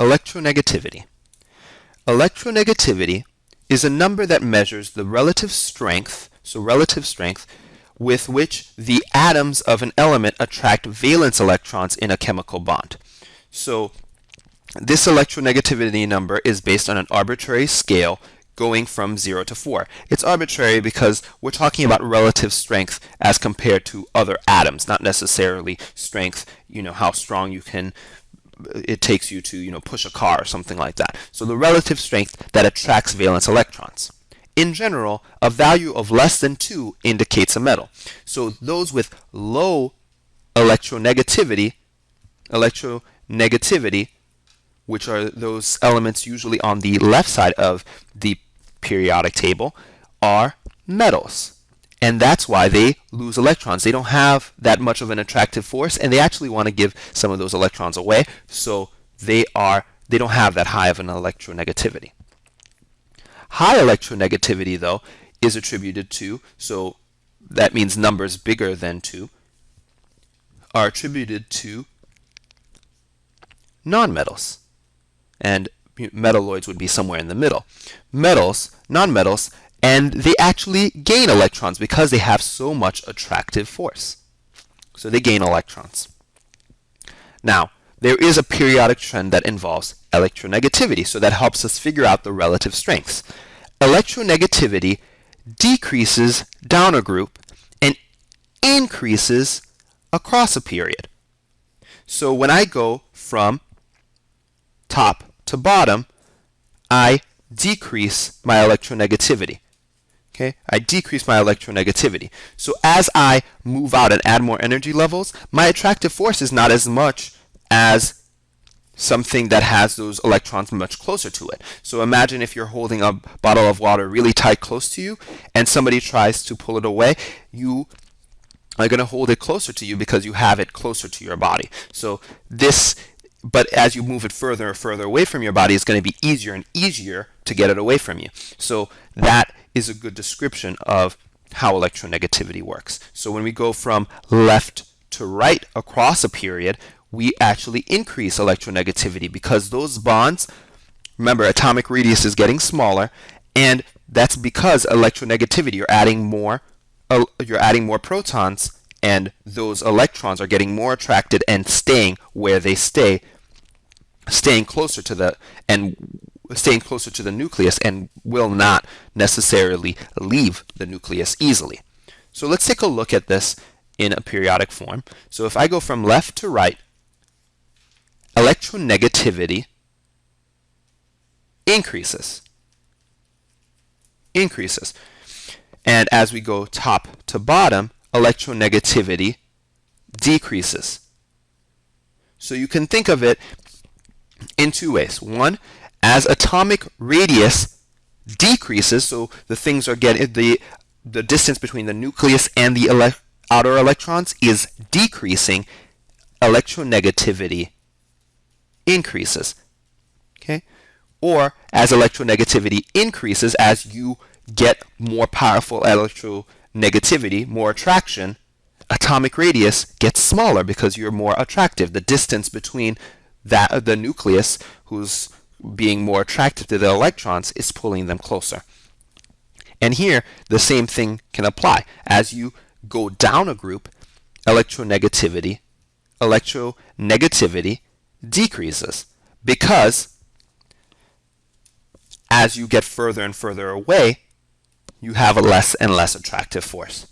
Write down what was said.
Electronegativity. Electronegativity is a number that measures the relative strength, with which the atoms of an element attract valence electrons in a chemical bond. So this electronegativity number is based on an arbitrary scale going from 0 to 4. It's arbitrary because we're talking about relative strength as compared to other atoms, not necessarily strength, how strong it takes you to, push a car or something like that. So the relative strength that attracts valence electrons. In general, a value of less than 2 indicates a metal. So those with low electronegativity, which are those elements usually on the left side of the periodic table, are metals. And that's why they lose electrons. They don't have that much of an attractive force, and they actually want to give some of those electrons away, so they don't have that high of an electronegativity. High electronegativity, though, is attributed to, so that means numbers bigger than 2, are attributed to nonmetals. And metalloids would be somewhere in the middle. Metals, nonmetals, and they actually gain electrons because they have so much attractive force. So they gain electrons. Now, there is a periodic trend that involves electronegativity, so that helps us figure out the relative strengths. Electronegativity decreases down a group and increases across a period. So when I go from top to bottom, I decrease my electronegativity. Okay, I decrease my electronegativity. So as I move out and add more energy levels, my attractive force is not as much as something that has those electrons much closer to it. So imagine if you're holding a bottle of water really tight close to you and somebody tries to pull it away, you are going to hold it closer to you because you have it closer to your body. But as you move it further and further away from your body, it's going to be easier and easier to get it away from you. So that is a good description of how electronegativity works. So when we go from left to right across a period, we actually increase electronegativity because those bonds, remember, atomic radius is getting smaller, and that's because electronegativity, you're adding more protons, and those electrons are getting more attracted and staying where they stay, staying closer to the nucleus, and will not necessarily leave the nucleus easily. So let's take a look at this in a periodic form. So if I go from left to right, electronegativity increases. And as we go top to bottom, electronegativity decreases. So you can think of it in two ways. One, as atomic radius decreases, so the things are getting the distance between the nucleus and the outer electrons is decreasing, electronegativity increases. Okay? Or as electronegativity increases, as you get more powerful electronegativity, more attraction, atomic radius gets smaller because you're more attractive. The distance between the nucleus, who's being more attracted to the electrons, is pulling them closer. And here, the same thing can apply. As you go down a group, electronegativity decreases because as you get further and further away, you have a less and less attractive force.